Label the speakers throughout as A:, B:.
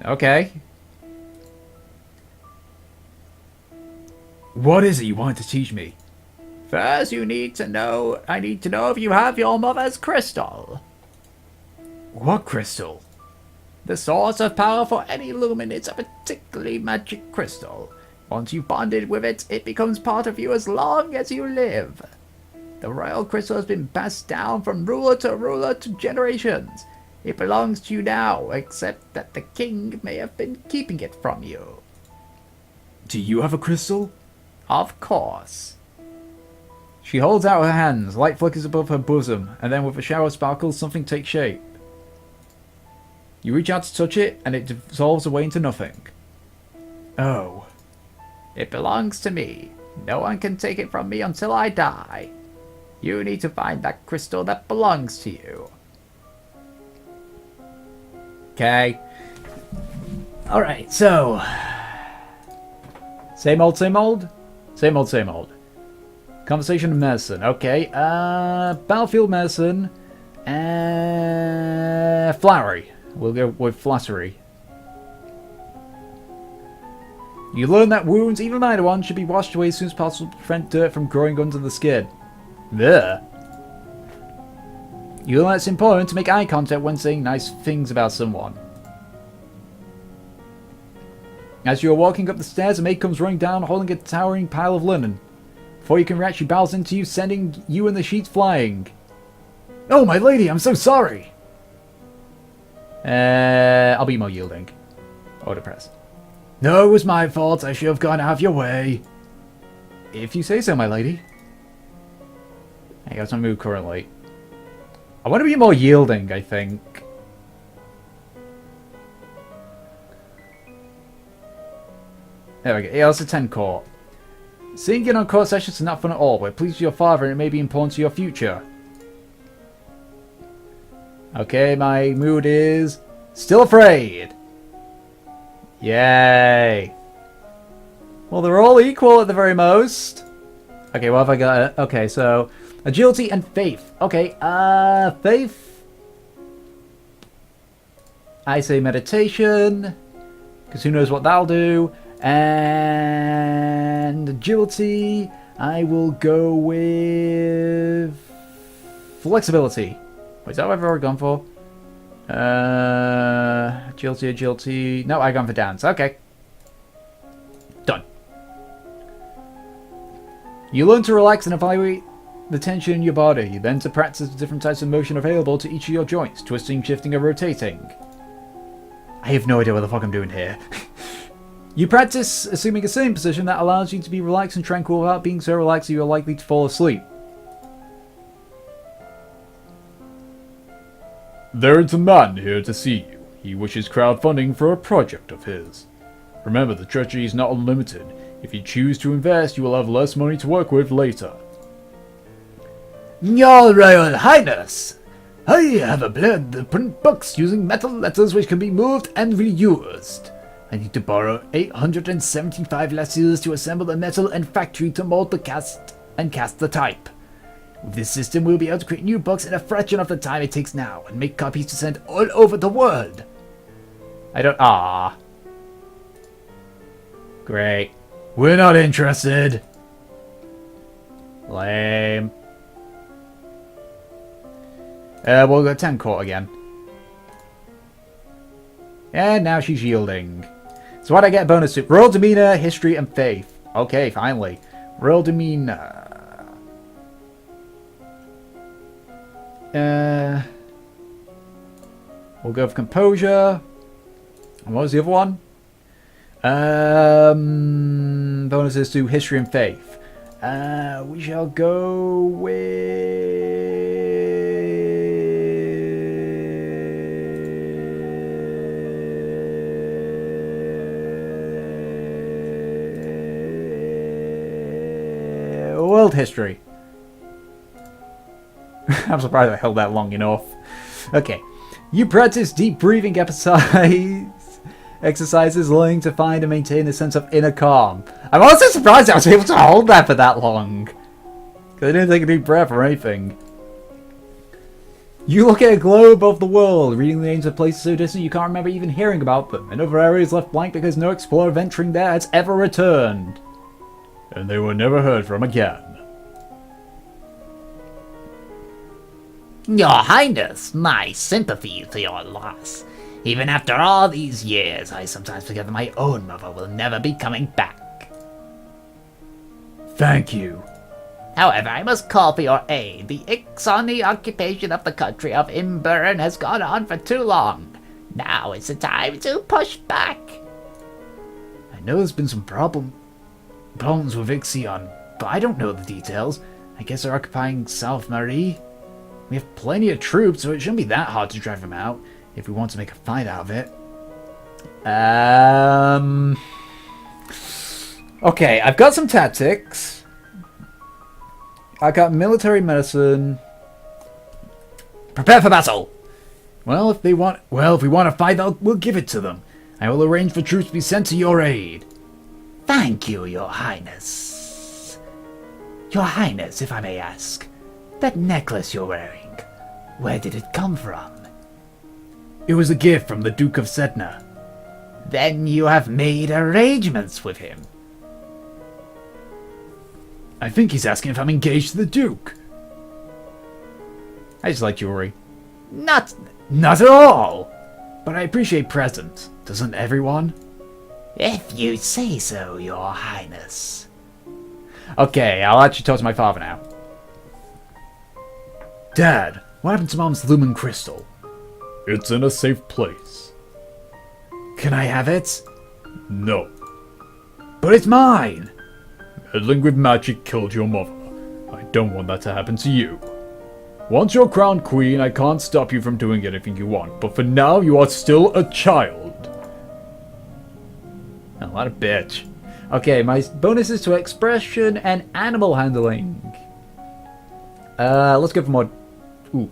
A: Okay. What is it you want to teach me? First, I need to know if you have your mother's crystal. What crystal? The source of power for any lumen is a particularly magic crystal. Once you've bonded with it, it becomes part of you as long as you live. The royal crystal has been passed down from ruler to generations. It belongs to you now, except that the king may have been keeping it from you. Do you have a crystal? Of course. She holds out her hands, light flickers above her bosom, and then with a shower of sparkles, something takes shape. You reach out to touch it, and it dissolves away into nothing. Oh. It belongs to me. No one can take it from me until I die. You need to find that crystal that belongs to you. Okay. Alright, so... Same old, same old? Same old, same old. Conversation of medicine. Okay. Battlefield medicine. Flowery. We'll go with flattery. You learn that wounds, even minor ones, should be washed away as soon as possible to prevent dirt from growing under the skin. There. You learn that it's important to make eye contact when saying nice things about someone. As you are walking up the stairs, a maid comes running down holding a towering pile of linen. Before you can react, she bows into you, sending you and the sheets flying. Oh, my lady, I'm so sorry! I'll be more yielding. Or depressed. No, it was my fault. I should have gone out of your way. If you say so, my lady. I got my mood currently. I want to be more yielding, I think. There we go. Yeah, let's attend court. Seeing in on court sessions is not fun at all. We're pleased with your father and it may be important to your future. Okay, my mood is still afraid. Yay. Well, they're all equal at the very most. Okay, what have I got? Okay, so agility and faith. Okay, faith. I say meditation, because who knows what that'll do. And agility, I will go with flexibility. Wait, is that what I've already gone for? Agility. No, I've gone for dance. Okay. Done. You learn to relax and evaluate the tension in your body. You then to practice the different types of motion available to each of your joints. Twisting, shifting, and rotating. I have no idea what the fuck I'm doing here. You practice assuming a sitting position that allows you to be relaxed and tranquil without being so relaxed that you are likely to fall asleep. There is a man here to see you. He wishes crowdfunding for a project of his. Remember, the treasury is not unlimited. If you choose to invest, you will have less money to work with later. Your Royal Highness! I have a plan to print books using metal letters which can be moved and reused. I need to borrow 875 lasers to assemble the metal and factory to mold the cast and cast the type. With this system, we'll be able to create new books in a fraction of the time it takes now, and make copies to send all over the world. Great. We're not interested. Lame. We'll go 10 court again. And now she's yielding. So what I get bonus to? Royal demeanor, history, and faith. Okay, finally. Royal demeanor. We'll go for composure. And what was the other one? Bonuses to history and faith. We shall go with world history. I'm surprised I held that long enough. Okay. You practice deep breathing exercises learning to find and maintain a sense of inner calm. I'm also surprised I was able to hold that for that long. Because I didn't take a deep breath or anything. You look at a globe of the world, reading the names of places so distant you can't remember even hearing about them, and other areas left blank because no explorer venturing there has ever returned. And they were never heard from again.
B: Your Highness, my sympathy for your loss. Even after all these years, I sometimes forget that my own mother will never be coming back.
A: Thank you.
B: However, I must call for your aid. The Ixoni occupation of the country of Imburn has gone on for too long. Now is the time to push back.
A: I know there's been some problems with Ixion, but I don't know the details. I guess they're occupying South Marie. We have plenty of troops, so it shouldn't be that hard to drive them out, if we want to make a fight out of it. Okay, I've got some tactics. I got military medicine.
B: Prepare for battle!
A: Well, if we want to fight, we'll give it to them. I will arrange for troops to be sent to your aid.
B: Thank you, Your Highness. Your Highness, if I may ask, that necklace you're wearing, where did it come from?
A: It was a gift from the Duke of Sedna.
B: Then you have made arrangements with him.
A: I think he's asking if I'm engaged to the Duke. I just like jewelry.
B: Not
A: at all! But I appreciate presents. Doesn't everyone?
B: if you say so, Your Highness.
A: Okay, I'll actually talk to my father now. Dad, what happened to Mom's lumen crystal?
C: It's in a safe place.
A: Can I have it?
C: No.
A: But it's mine!
C: Meddling with magic killed your mother. I don't want that to happen to you. Once you're crowned queen, I can't stop you from doing anything you want, but for now, you are still a child.
A: Oh, what a bitch. Okay, my bonuses to expression and animal handling. Let's go for more. Ooh,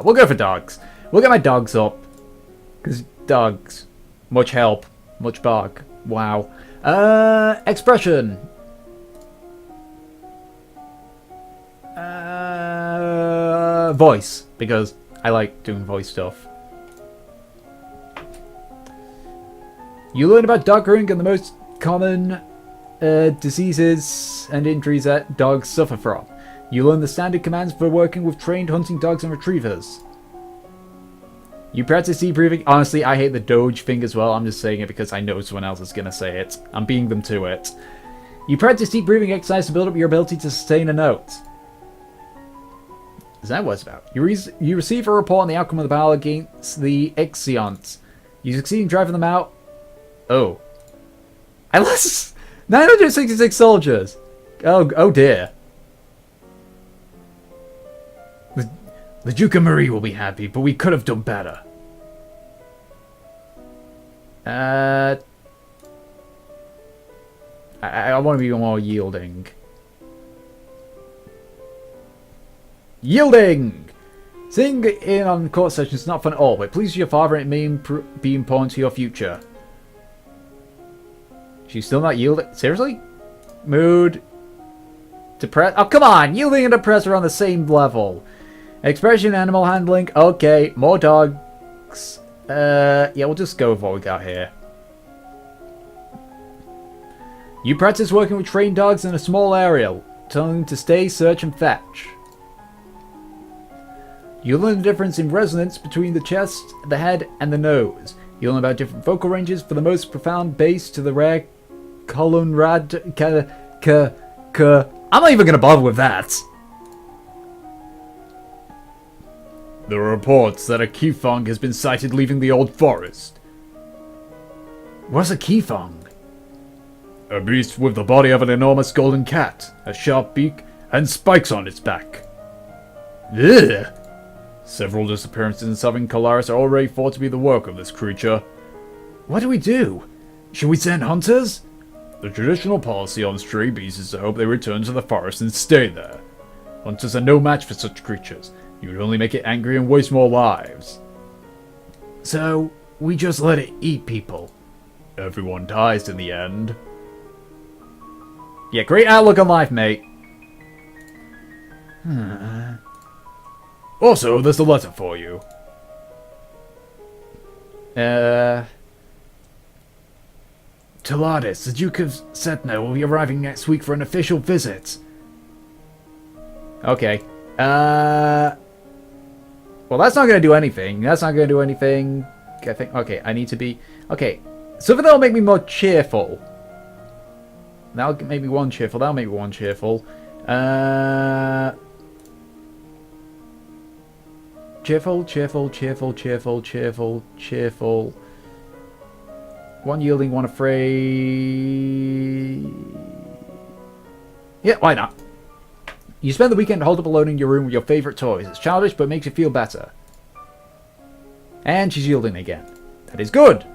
A: we'll go for dogs. We'll get my dogs up. Because dogs. Much help. Much bark. Wow. Expression. Voice. Because I like doing voice stuff. You learn about dog growing and the most common diseases and injuries that dogs suffer from. You learn the standard commands for working with trained hunting dogs and retrievers. You practice deep breathing. Honestly, I hate the Doge thing as well. I'm just saying it because I know someone else is going to say it. I'm beating them to it. You practice deep breathing exercise to build up your ability to sustain a note. Is that what it's about? You receive a report on the outcome of the battle against the Ixions. You succeed in driving them out. Oh. I lost 966 soldiers. Oh dear. The Duke of Marie will be happy, but we could have done better. I want to be more yielding. Yeilding! Sitting in on court sessions is not fun at all, but please your father and it may be important to your future. She's still not yielding? Seriously? Mood. Depress. Oh, come on! Yielding and depressed are on the same level. Expression, animal handling. Okay, more dogs. Yeah, we'll just go with what we got here. You practice working with trained dogs in a small area, telling them to stay, search, and fetch. You learn the difference in resonance between the chest, the head, and the nose. You learn about different vocal ranges for the most profound bass to the rare colonrad. I'm not even gonna bother with that.
C: There are reports that a Kifong has been sighted leaving the old forest.
A: What's a Kifong?
C: A beast with the body of an enormous golden cat, a sharp beak, and spikes on its back.
A: Ugh.
C: Several disappearances in southern Colaris are already thought to be the work of this creature.
A: What do we do? Should we send hunters?
C: The traditional policy on stray beasts is to hope they return to the forest and stay there. Hunters are no match for such creatures. You would only make it angry and waste more lives.
A: So, we just let it eat people.
C: Everyone dies in the end.
A: Yeah, great outlook on life, mate.
C: Also, there's a letter for you. Teladis, the Duke of Setna will be arriving next week for an official visit.
A: Okay. Well, that's not going to do anything. That's not going to do anything. I think. Okay, I need to be. Okay, something that'll make me more cheerful. That'll make me one cheerful. That'll make me one cheerful. Cheerful, cheerful, cheerful, cheerful, cheerful, cheerful. One yielding, one afraid. Yeah, why not? You spend the weekend holed up alone in your room with your favorite toys. It's childish, but makes you feel better. And she's yielding again. That is good.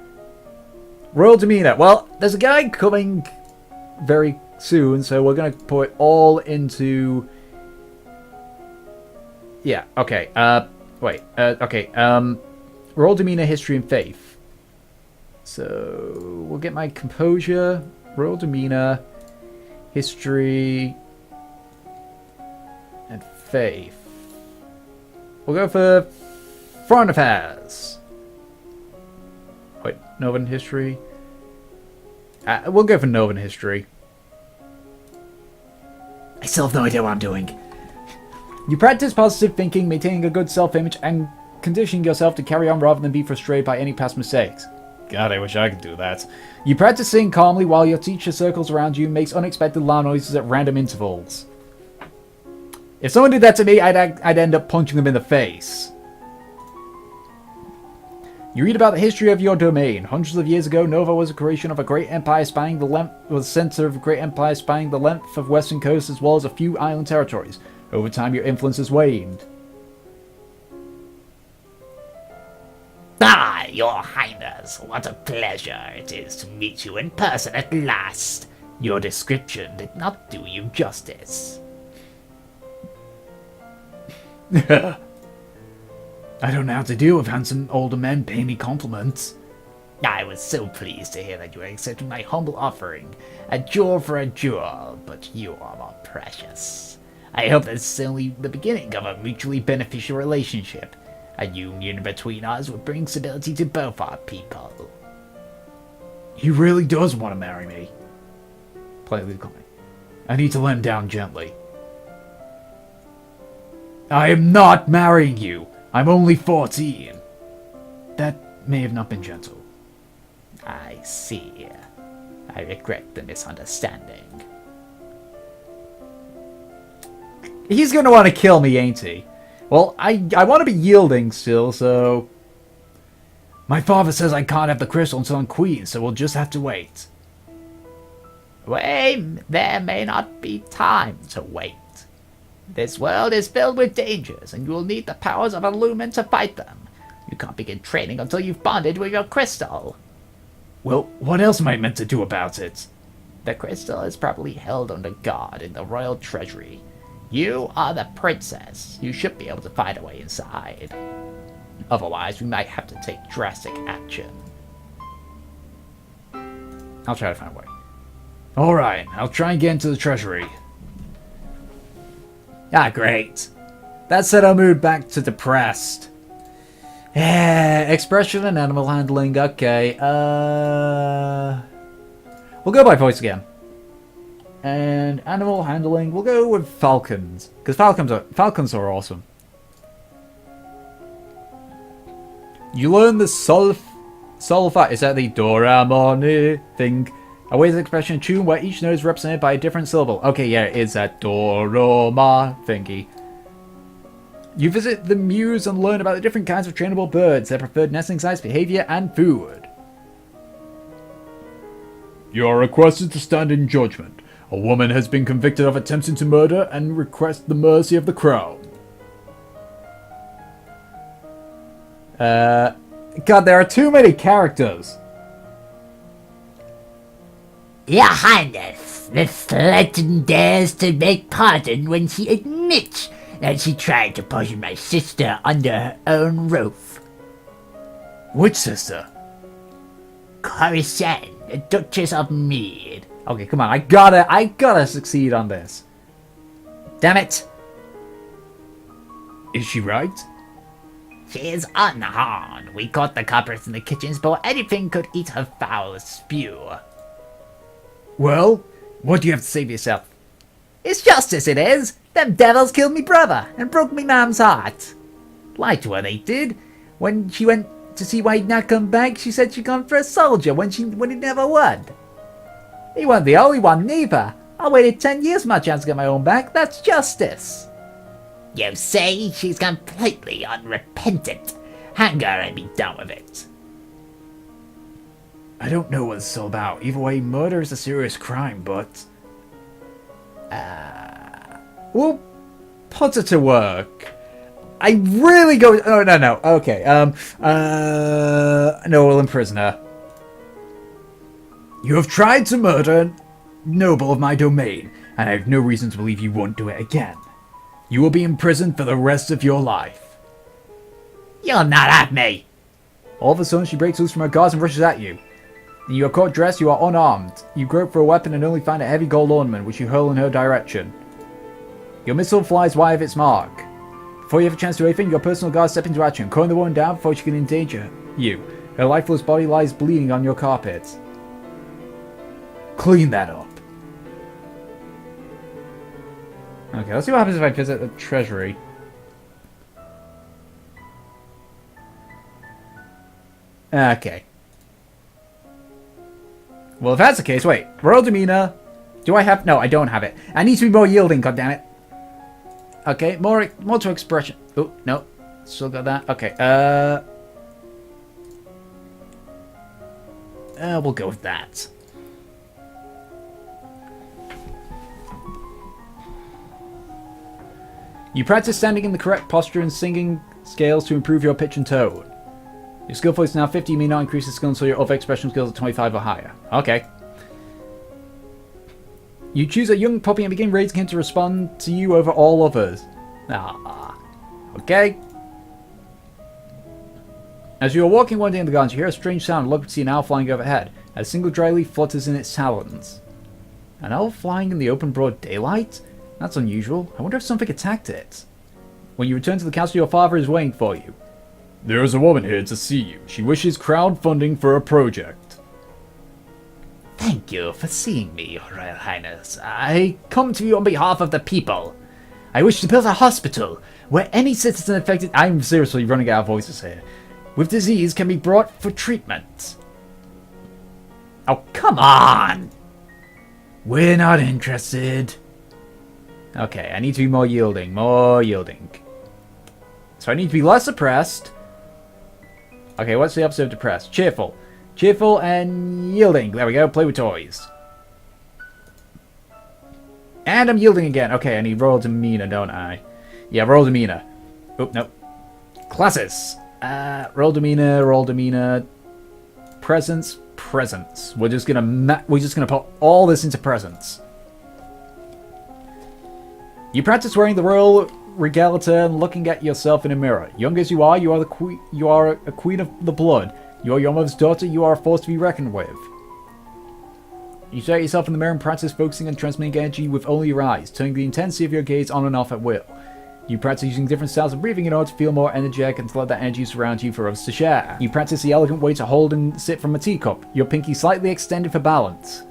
A: Royal demeanor. Well, there's a guy coming very soon, so we're going to put it all into... Yeah, okay. Wait. Okay. Royal demeanor, history, and faith. So, we'll get my composure, royal demeanor, history, and faith. We'll go for foreign affairs. Wait, Northern history. We'll go for Northern history.
B: I still have no idea what I'm doing.
A: You practice positive thinking, maintaining a good self-image, and conditioning yourself to carry on rather than be frustrated by any past mistakes. God, I wish I could do that. You practice sitting calmly while your teacher circles around you and makes unexpected loud noises at random intervals. If someone did that to me, I'd end up punching them in the face. You read about the history of your domain. Hundreds of years ago, Nova was a creation of a great empire spanning the length of western coast as well as a few island territories. Over time, your influence has waned.
B: Ah, Your Highness, what a pleasure it is to meet you in person at last. Your description did not do you justice.
A: I don't know how to deal with handsome older men paying me compliments.
B: I was so pleased to hear that you accepted my humble offering. A jewel for a jewel, but you are more precious. I hope this is only the beginning of a mutually beneficial relationship. A union between us would bring stability to both our people.
A: He really does want to marry me. Politely decline. I need to let him down gently. I am not marrying you. I'm only 14. That may have not been gentle.
B: I see. I regret the misunderstanding.
A: He's gonna want to kill me, ain't he? Well, I want to be yielding still, so... My father says I can't have the crystal until I'm queen, so we'll just have to wait.
B: There may not be time to wait. This world is filled with dangers, and you will need the powers of Illumin to fight them. You can't begin training until you've bonded with your crystal.
A: Well, what else am I meant to do about it?
B: The crystal is probably held under guard in the royal treasury. You are the princess. You should be able to find a way inside. Otherwise, we might have to take drastic action.
A: I'll try to find a way. Alright, I'll try and get into the treasury. Ah, great. That said, I'll move back to depressed. Expression and animal handling, okay. We'll go by voice again. And animal handling, we'll go with falcons. Because falcons are awesome. You learn the solfa. Is that the Doraemon thing? A way of expression tune where each note is represented by a different syllable. Okay, yeah, it is that Doroma thingy. You visit the muse and learn about the different kinds of trainable birds, their preferred nesting sites, behavior, and food.
C: You are requested to stand in judgment. A woman has been convicted of attempting to murder and request the mercy of the crown.
A: God, there are too many characters.
B: Your Highness, this legend dares to make pardon when she admits that she tried to poison my sister under her own roof.
A: Which sister?
B: Coruscant, the Duchess of Mead.
A: Okay, come on, I gotta succeed on this. Damn it. Is she right?
B: She is unharmed. We caught the coppers in the kitchens before anything could eat her foul spew.
A: Well, what do you have to say for yourself?
B: It's justice, it is. Them devils killed me brother and broke me mom's heart. Lied to her, they did. When she went to see why he'd not come back, she said she'd gone for a soldier when he never would. He wasn't the only one, neither. I waited 10 years for my chance to get my own back. That's justice. You say she's completely unrepentant. Hang her and be done with it.
A: I don't know what it's all about. Either way, murder is a serious crime, but...
C: We'll put her to work. I really go... Oh, no. Okay, no, we'll imprison her.
A: You have tried to murder a noble of my domain, and I have no reason to believe you won't do it again. You will be imprisoned for the rest of your life.
B: You'll not have me.
C: All of a sudden, she breaks loose from her guards and rushes at you. In your court dress, you are unarmed. You grope for a weapon and only find a heavy gold ornament, which you hurl in her direction. Your missile flies wide of its mark. Before you have a chance to do anything, your personal guards step into action, cutting the woman down before she can endanger you. Her lifeless body lies bleeding on your carpet.
A: Clean that up.
C: Okay, let's see what happens if I visit the treasury. Okay. Well, if that's the case, wait. Royal demeanor. Do I have... No, I don't have it. I need to be more yielding, goddammit. Okay, more to expression. Oh, no. Still got that. Okay, we'll go with that. You practice standing in the correct posture and singing scales to improve your pitch and tone. Your skill point is now 50, you may not increase the skill until your other expression skills are 25 or higher. Okay. You choose a young puppy and begin raising him to respond to you over all others. Ah. Okay. As you are walking one day in the gardens, you hear a strange sound and look to see an owl flying overhead. A single dry leaf flutters in its talons. An owl flying in the open broad daylight? That's unusual. I wonder if something attacked it. When you return to the castle, your father is waiting for you. There is a woman here to see you. She wishes crowdfunding for a project.
B: Thank you for seeing me, Your Royal Highness. I come to you on behalf of the people. I wish to build a hospital where any citizen affected... I'm seriously running out of voices here. With disease can be brought for treatment. Oh, come on!
A: We're not interested.
C: Okay, I need to be more yielding. More yielding. So I need to be less oppressed. Okay, what's the opposite of depressed? Cheerful. Cheerful and yielding. There we go. Play with toys. And I'm yielding again. Okay, I need royal demeanor, don't I? Yeah, royal demeanor. Oh, no. Classes. Royal demeanor. Presence. We're just gonna put all this into presence. You practice wearing the royal regalia and looking at yourself in a mirror. Young as you are a queen of the blood. You are your mother's daughter, you are a force to be reckoned with. You stare at yourself in the mirror and practice focusing on transmitting energy with only your eyes, turning the intensity of your gaze on and off at will. You practice using different styles of breathing in order to feel more energetic and to let that energy surround you for others to share. You practice the elegant way to hold and sip from a teacup, your pinky slightly extended for balance.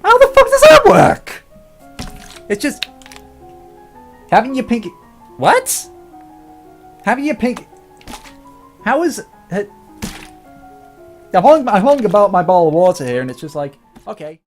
C: How the fuck does that work? It's just... having your pinky... What? Having your pinky... How is... I'm holding about my bottle of water here and it's just like... Okay.